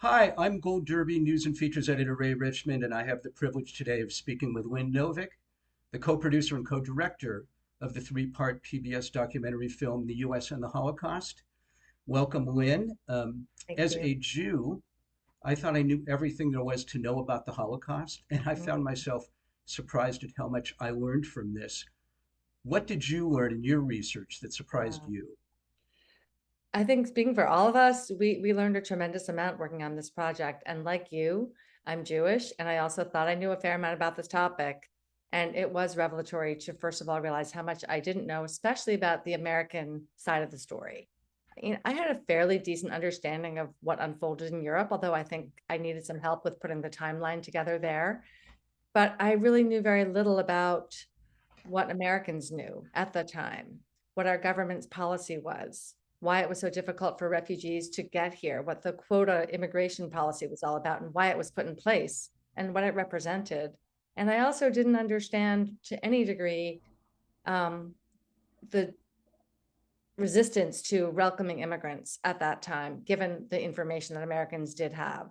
Hi, I'm Gold Derby News and Features Editor Ray Richmond, and I have the privilege today of speaking with Lynn Novick, the co-producer and co-director of the three-part PBS documentary film, The U.S. and the Holocaust. Welcome, Lynn. Thank As you. a Jew, I thought I knew everything there was to know about the Holocaust, and I Mhm. found myself surprised at how much I learned from this. What did you learn in your research that surprised Yeah. you? I think speaking for all of us, we learned a tremendous amount working on this project. And like you, I'm Jewish, and I also thought I knew a fair amount about this topic. And it was revelatory to first of all realize how much I didn't know, especially about the American side of the story. I had a fairly decent understanding of what unfolded in Europe, although I think I needed some help with putting the timeline together there. But I really knew very little about what Americans knew at the time, what our government's policy was, why it was so difficult for refugees to get here, what the quota immigration policy was all about, and why it was put in place, and what it represented. And I also didn't understand to any degree um, the resistance to welcoming immigrants at that time, given the information that Americans did have.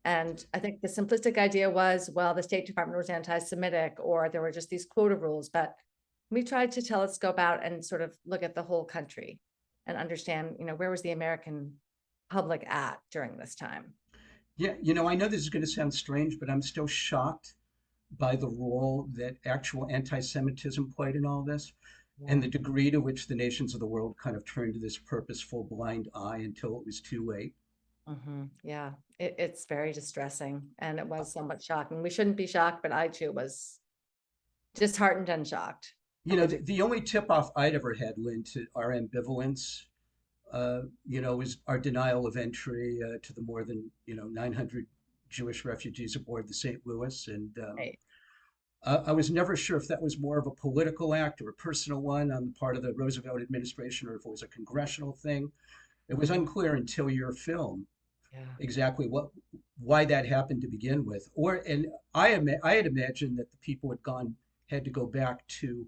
And I think the simplistic idea was, well, the State Department was anti-Semitic, or there were just these quota rules. But we tried to telescope out and sort of look at the whole country and understand, where was the American public at during this time? Yeah, I know this is going to sound strange, but I'm still shocked by the role that actual anti-Semitism played in all this, and Yeah. the degree to which the nations of the world kind of turned to this purposeful blind eye until it was too late. Yeah, it's very distressing, and it was somewhat shocking. We shouldn't be shocked, but I too was disheartened and shocked at the The only tip-off I'd ever had, Lynn, to our ambivalence, was our denial of entry to the more than, 900 Jewish refugees aboard the St. Louis. And degree. I was never sure if that was more of a political act or a personal one on the part of the Roosevelt administration, or if it was a congressional thing. It was Mhm. unclear until your film Yeah. exactly why that happened to begin with. And I had imagined that the people had to go back to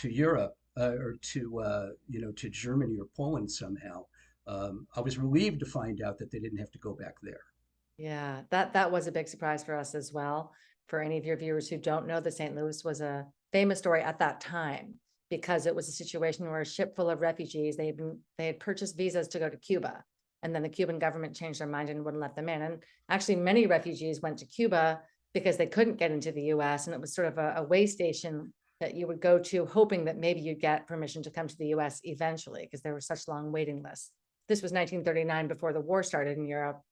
Europe or to Germany or Poland somehow. I was relieved to find out that they didn't have to go back there. Yeah, that was a big surprise for us as well. For any of your viewers who don't know, the St. Louis was a famous story at that time because it was a situation where a ship full of refugees, they had purchased visas to go to Cuba, and then the Cuban government changed their mind and wouldn't let them in. And actually, many refugees went to Cuba because they couldn't get into the US, and it was sort of a way station that you would go to, hoping that maybe you'd get permission to come to the US eventually, because there were such long waiting lists. This was 1939, before the war started in Europe,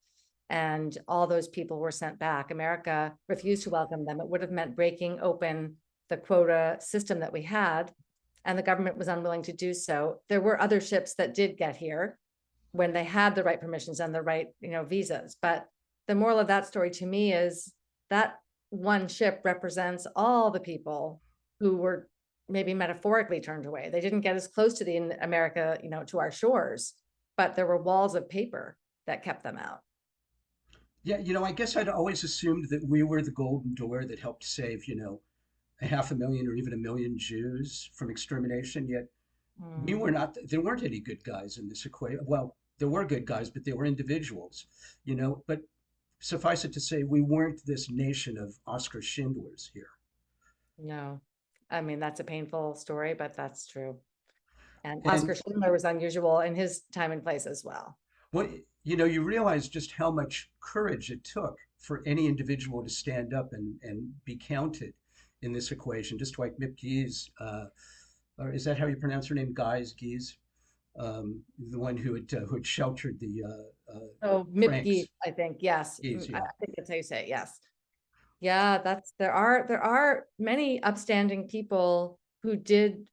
and all those people were sent back. America refused to welcome them. It would have meant breaking open the quota system that we had, and the government was unwilling to do so. There were other ships that did get here when they had the right permissions and the right, visas. But the moral of that story to me is that one ship represents all the people who were maybe metaphorically turned away. They didn't get as close to the America, to our shores, but there were walls of paper that kept them out. Yeah, I guess I'd always assumed that we were the golden door that helped save, a half a million or even a million Jews from extermination. Yet we Mm. were not. There weren't any good guys in this equation. Well, there were good guys, but they were individuals, But suffice it to say, we weren't this nation of Oscar Schindlers here. No, I mean, that's a painful story, but that's true. And Oscar And Schindler was unusual in his time and place as well. what you realize just how much courage it took for any individual to stand up and be counted in this equation. Just like Mip Gies, or is that how you pronounce her name? Gies, the one who had sheltered the Oh, Mipke, Franks. I think, yes. Gies, I yeah. think that's how you say it, yes. Yeah, there are many upstanding people who did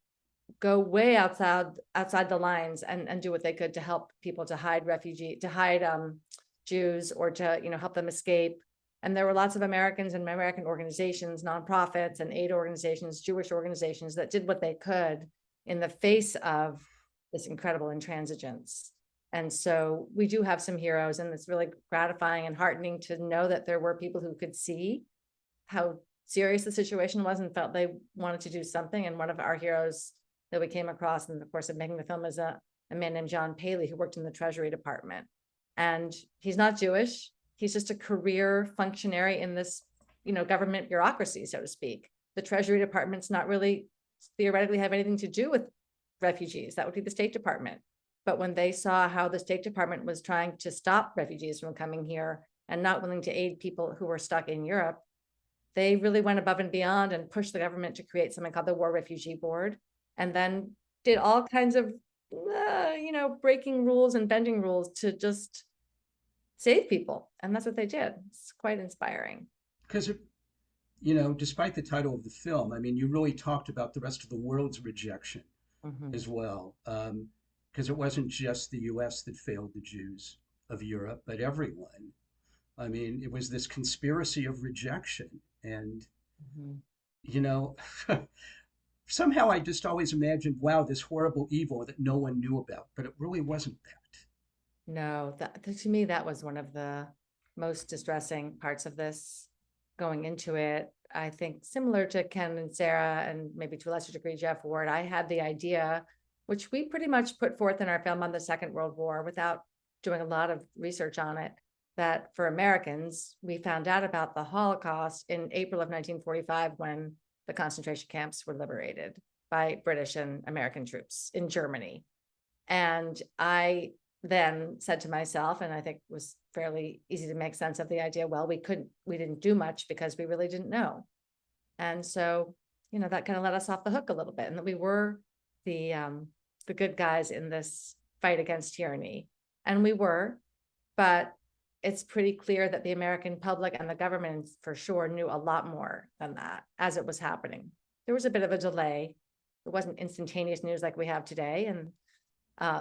go way outside the lines and do what they could to help people, to hide Jews, or to, help them escape. And there were lots of Americans and American organizations, nonprofits and aid organizations, Jewish organizations, that did what they could in the face of this incredible intransigence. And so we do have some heroes, and it's really gratifying and heartening to know that there were people who could see how serious the situation was and felt they wanted to do something. And one of our heroes that we came across in the course of making the film is a man named John Paley, who worked in the Treasury Department. And he's not Jewish. He's just a career functionary in this, government bureaucracy, so to speak. The Treasury Department's not really theoretically have anything to do with refugees. That would be the State Department. But when they saw how the State Department was trying to stop refugees from coming here and not willing to aid people who were stuck in Europe, they really went above and beyond and pushed the government to create something called the War Refugee Board, and then did all kinds of, breaking rules and bending rules to just save people. And that's what they did. It's quite inspiring. Because, despite the title of the film, I mean, you really talked about the rest of the world's rejection Mhm. as well. Because it wasn't just the US that failed the Jews of Europe, but everyone. I mean, it was this conspiracy of rejection. And, Mhm. you know, somehow I just always imagined, wow, this horrible evil that no one knew about, but it really wasn't that. No, to me, that was one of the most distressing parts of this going into it. I think similar to Ken and Sarah, and maybe to a lesser degree, Jeff Ward, I had the idea, which we pretty much put forth in our film on the Second World War without doing a lot of research on it, that for Americans, we found out about the Holocaust in April of 1945 when the concentration camps were liberated by British and American troops in Germany. And I then said to myself, and I think it was fairly easy to make sense of the idea, well, we didn't do much because we really didn't know. And so, that kind of let us off the hook a little bit, and that we were the good guys in this fight against tyranny. And we were, but it's pretty clear that the American public and the government for sure knew a lot more than that as it was happening. There was a bit of a delay. It wasn't instantaneous news like we have today. And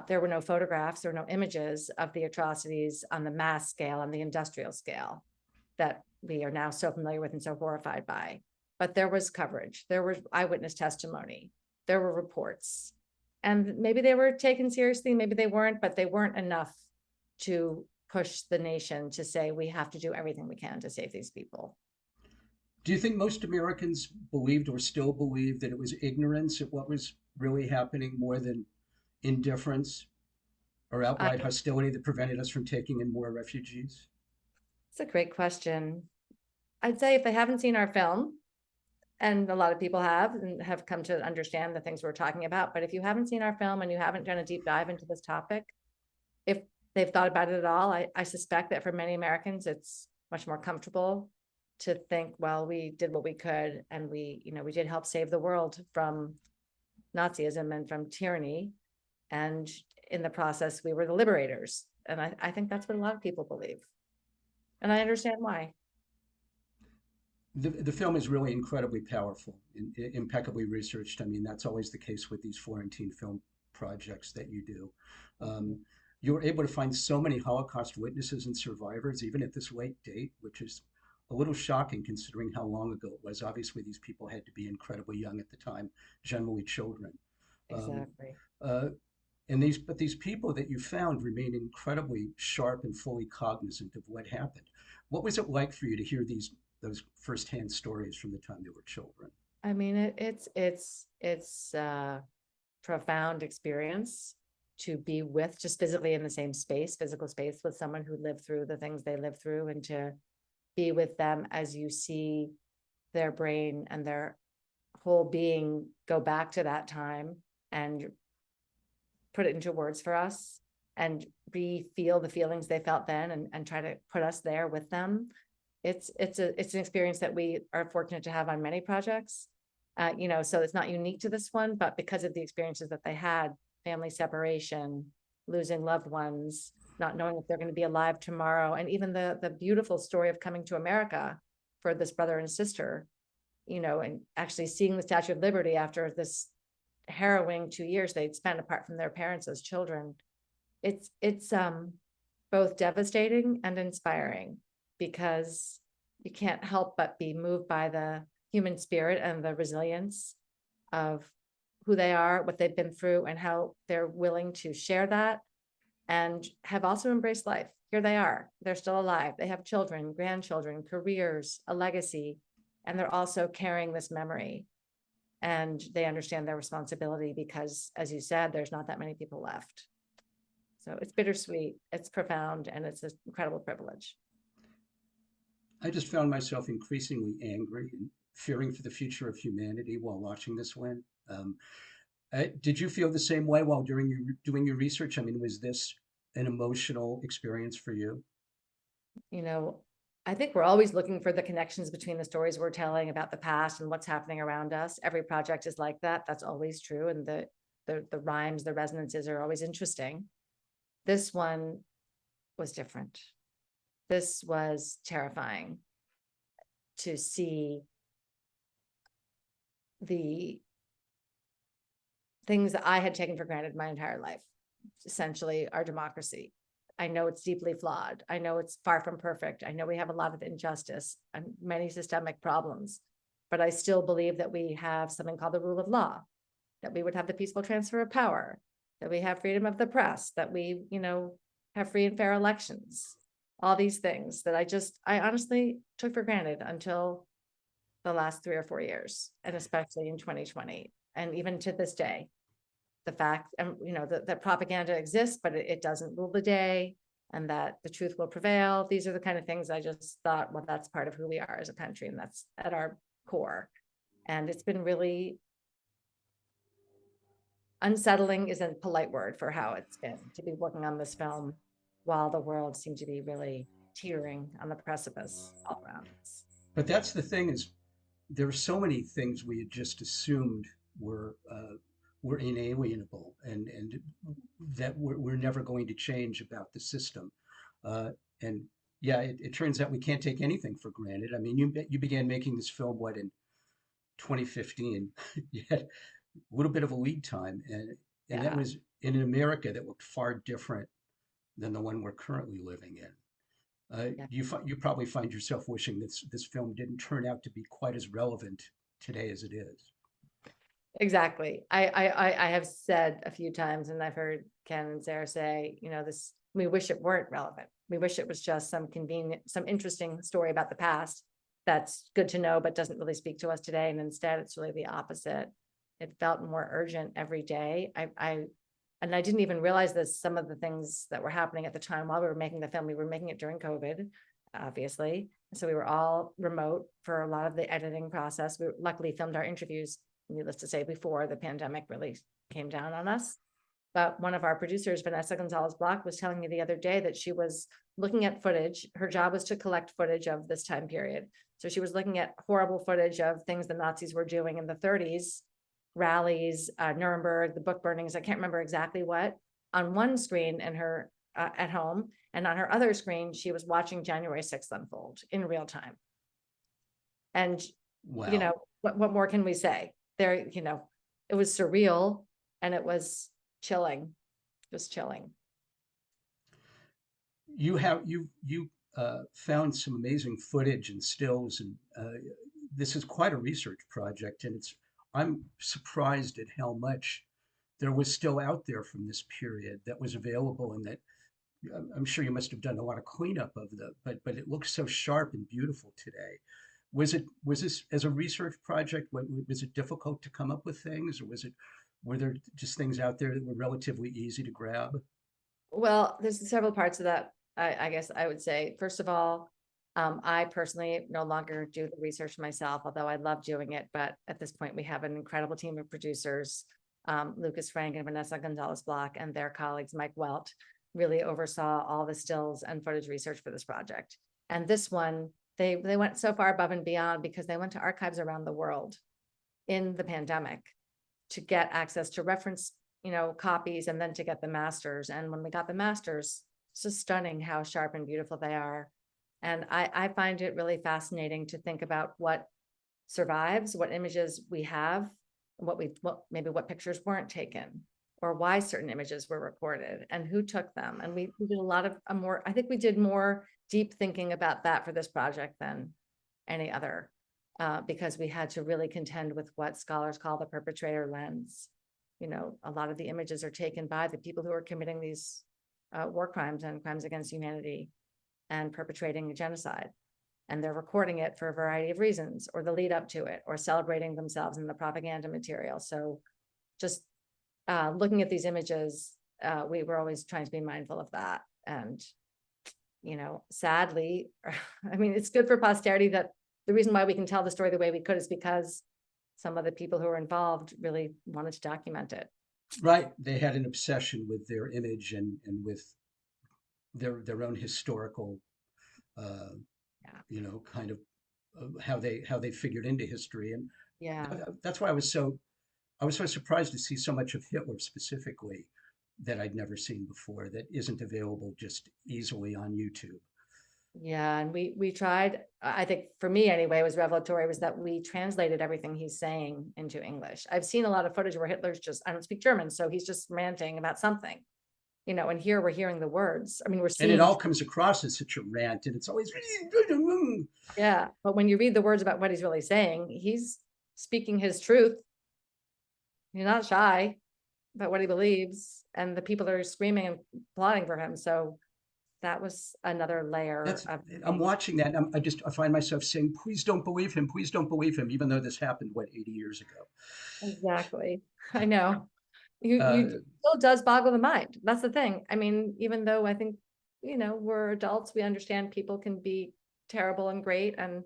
there were no photographs, there were no images of the atrocities on the mass scale and the industrial scale that we are now so familiar with and so horrified by. But there was coverage, there was eyewitness testimony, there were reports. And maybe they were taken seriously, maybe they weren't, but they weren't enough to push the nation to say we have to do everything we can to save these people. Do you think most Americans believed or still believe that it was ignorance of what was really happening more than indifference or I, outright hostility that prevented us from taking in more refugees? it's a great question. I'd say if they haven't seen our film, and a lot of people have and have come to understand the things we're talking about, but if you haven't seen our film and you haven't done a deep dive into this topic, if they've thought about it at all, I suspect that for many Americans, it's much more comfortable to think, well, we did what we could, and we did help save the world from Nazism and from tyranny. And in the process, we were the liberators. And I think that's what a lot of people believe. And I understand why. The film is really incredibly powerful and impeccably researched. I mean, that's always the case with these Florentine film projects that you do. Um, you were able to find so many Holocaust witnesses and survivors, even at this late date, which is a little shocking considering how long ago it was. Obviously, these people had to be incredibly young at the time, generally children. Um, Exactly. uh, but these people that you found remain incredibly sharp and fully cognizant of what happened. What was it like for you to hear those firsthand stories from the time they were children? I mean, it's a profound experience to be with, just physically in the same space, physical space with someone who lived through the things they lived through, and to be with them as you see their brain and their whole being go back to that time and put it into words for us, and feel the feelings they felt then, and try to put us there with them. It's an experience that we are fortunate to have on many projects. So it's not unique to this one, but because of the experiences that they had, family separation, losing loved ones, not knowing if they're going to be alive tomorrow, and even the beautiful story of coming to America for this brother and sister, and actually seeing the Statue of Liberty after this harrowing 2 years they'd spent apart from their parents as children. It's both devastating and inspiring, because you can't help but be moved by the human spirit and the resilience of who they are, what they've been through, and how they're willing to share that and have also embraced life. Here they are, they're still alive, they have children, grandchildren, careers, a legacy, and they're also carrying this memory. And they understand their responsibility because, as you said, there's not that many people left. So it's bittersweet, it's profound, and it's an incredible privilege. I just found myself increasingly angry and fearing for the future of humanity while watching this win. Did you feel the same way while doing your research? I mean, was this an emotional experience for you? You know, I think we're always looking for the connections between the stories we're telling about the past and what's happening around us. Every project is like that. That's always true. And the rhymes, the resonances are always interesting. This one was different. This was terrifying to see the things that I had taken for granted my entire life, essentially our democracy. I know it's deeply flawed. I know it's far from perfect. I know we have a lot of injustice and many systemic problems, but I still believe that we have something called the rule of law, that we would have the peaceful transfer of power, that we have freedom of the press, that we, have free and fair elections, all these things that I honestly took for granted until the last 3 or 4 years, and especially in 2020. And even to this day, the fact, and that propaganda exists, but it doesn't rule the day, and that the truth will prevail. These are the kind of things I just thought, well, that's part of who we are as a country, and that's at our core. And it's been really unsettling, is a polite word for how it's been to be working on this film while the world seemed to be really teetering on the precipice all around us. But that's the thing is there are so many things we had just assumed were were inalienable and that we're never going to change about the system. And yeah, it turns out we can't take anything for granted. I mean, you began making this film what in 2015. You had a little bit of a lead time, and that Yeah. was in an America that looked far different than the one we're currently living in. Yeah. You probably find yourself wishing this film didn't turn out to be quite as relevant today as it is. Exactly. I have said a few times, and I've heard Ken and Sarah say, this, we wish it weren't relevant. We wish it was just some convenient, some interesting story about the past that's good to know, but doesn't really speak to us today. And instead, it's really the opposite. It felt more urgent every day. And I didn't even realize this, some of the things that were happening at the time while we were making the film. We were making it during COVID, obviously. So we were all remote for a lot of the editing process. We luckily filmed our interviews, needless to say, before the pandemic really came down on us. But one of our producers, Vanessa Gonzalez Block, was telling me the other day that she was looking at footage. Her job was to collect footage of this time period. So she was looking at horrible footage of things the Nazis were doing in the 30s, rallies, Nuremberg, the book burnings. I can't remember exactly what, on one screen in her at home. And on her other screen, she was watching January 6th unfold in real time. And, Wow. what more can we say? There, it was surreal, and it was chilling, just chilling. You found some amazing footage and stills, and this is quite a research project, and it's I'm surprised at how much there was still out there from this period that was available, and that I'm sure you must have done a lot of cleanup of but it looks so sharp and beautiful today. Was this as a research project? Was it difficult to come up with things, or were there just things out there that were relatively easy to grab? Well, there's several parts of that. I guess I would say, first of all, I personally no longer do the research myself, although I love doing it. But at this point, we have an incredible team of producers, Lucas Frank and Vanessa Gonzalez Block, and their colleagues, Mike Welt, really oversaw all the stills and footage research for this project. And this one, they went so far above and beyond because they went to archives around the world in the pandemic to get access to reference, copies, and then to get the masters. And when we got the masters, it's just stunning how sharp and beautiful they are. And I find it really fascinating to think about what survives, what images we have, and maybe what pictures weren't taken, or why certain images were recorded and who took them. And we did a lot of I think we did more deep thinking about that for this project than any other, because we had to really contend with what scholars call the perpetrator lens. A lot of the images are taken by the people who are committing these war crimes and crimes against humanity and perpetrating a genocide. And they're recording it for a variety of reasons, or the lead up to it, or celebrating themselves in the propaganda material. So just looking at these images, we were always trying to be mindful of that. And sadly, I mean, it's good for posterity that the reason why we can tell the story the way we could is because some of the people who were involved really wanted to document it. Right. They had an obsession with their image and with their own historical, uh, Yeah. kind of how they figured into history. And Yeah. that's why I was so surprised to see so much of Hitler specifically that I'd never seen before that isn't available just easily on YouTube. Yeah. And we tried, I think for me anyway, was revelatory was that we translated everything he's saying into English. I've seen a lot of footage where Hitler's just, I don't speak German, so he's just ranting about something, and here we're hearing the words. I mean, we're And it seeing, all comes across as such a rant, and it's always yeah, but when you read the words about what he's really saying, he's speaking his truth. He's not shy about what he believes, and the people are screaming and applauding for him. So that was another layer that's of I'm things. watching that. And I find myself saying, please don't believe him, please don't believe him, even though this happened 80 years ago. Exactly. I know. You Uh, still does boggle the mind. That's the thing. I mean, even though I think, we're adults, we understand people can be terrible and great and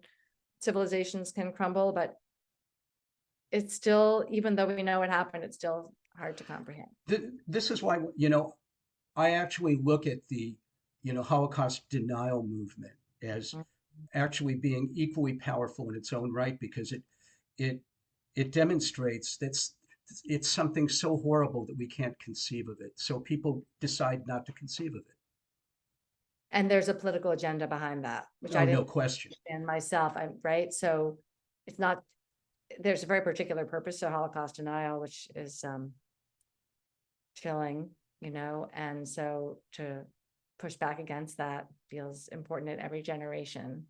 civilizations can crumble, but it's still, even though we know it happened, it's still hard to comprehend. this is why I actually look at the Holocaust denial movement as Mm. actually being equally powerful in its own right, because it it demonstrates that it's something so horrible that we can't conceive of it. So people decide not to conceive of it. And there's a political agenda behind that, which I Oh, no didn't question. understand myself. I'm right. So it's not, there's a very particular purpose to Holocaust denial, which is chilling, and so to push back against that feels important at every generation.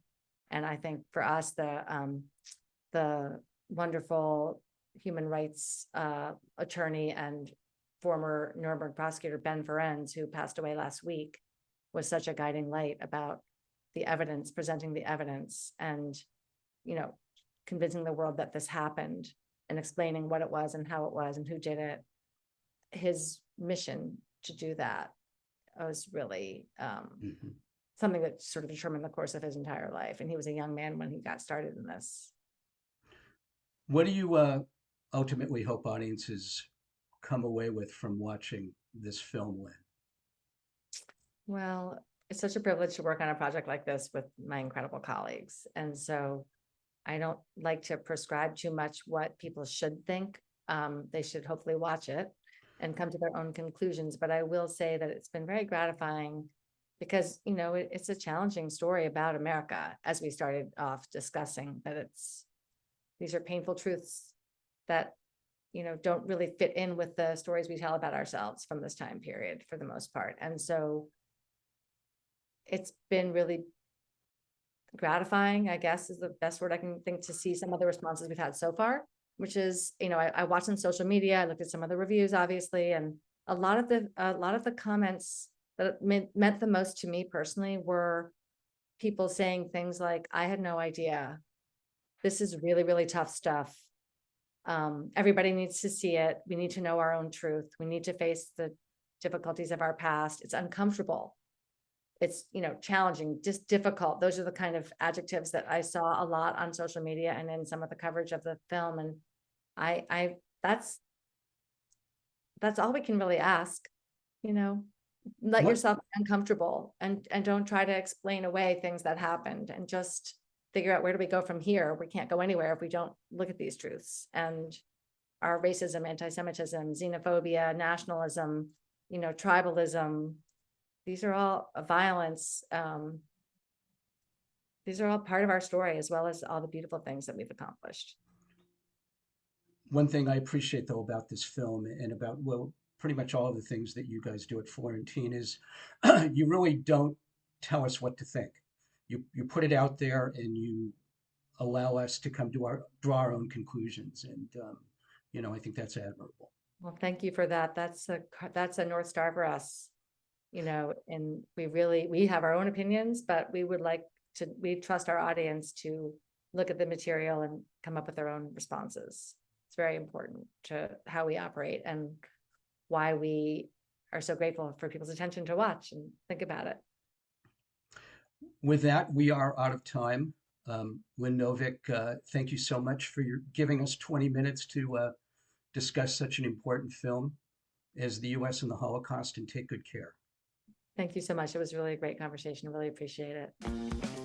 And I think for us, the wonderful human rights attorney and former Nuremberg prosecutor Ben Ferencz, who passed away last week, was such a guiding light about the evidence, presenting the evidence, and convincing the world that this happened and explaining what it was and how it was and who did it. His mission to do that was really Mhm. something that sort of determined the course of his entire life. And he was a young man when he got started in this. What do you ultimately hope audiences come away with from watching this film, Lynn? Well, it's such a privilege to work on a project like this with my incredible colleagues. And so I don't like to prescribe too much what people should think. They should hopefully watch it and come to their own conclusions. But I will say that it's been very gratifying because, it's a challenging story about America, as we started off discussing, that these are painful truths that, don't really fit in with the stories we tell about ourselves from this time period for the most part. And so it's been really gratifying, I guess is the best word I can think, to see some of the responses we've had so far, which is, I watched on social media, I looked at some of the reviews, obviously, and a lot of the comments that meant the most to me personally were people saying things like, I had no idea. This is really, really tough stuff. Everybody needs to see it. We need to know our own truth. We need to face the difficulties of our past. It's uncomfortable. It's, challenging, just difficult. Those are the kind of adjectives that I saw a lot on social media and in some of the coverage of the film. And I that's all we can really ask, let What yourself be uncomfortable and don't try to explain away things that happened, and just figure out, where do we go from here? We can't go anywhere if we don't look at these truths. And our racism, anti-Semitism, xenophobia, nationalism, tribalism, these are all violence. These are all part of our story, as well as all the beautiful things that we've accomplished. One thing I appreciate though about this film and about, well, pretty much all of the things that you guys do at Florentine is you really don't tell us what to think. You put it out there and you allow us to draw our own conclusions, and I think that's admirable. Well, thank you for that. That's a North Star for us, and we have our own opinions, but we trust our audience to look at the material and come up with their own responses. It's very important to how we operate and why we are so grateful for people's attention to watch and think about it. With that, we are out of time. Lynn Novick, thank you so much for giving us 20 minutes to discuss such an important film as the U.S. and the Holocaust, and take good care. Thank you so much. It was really a great conversation. I really appreciate it.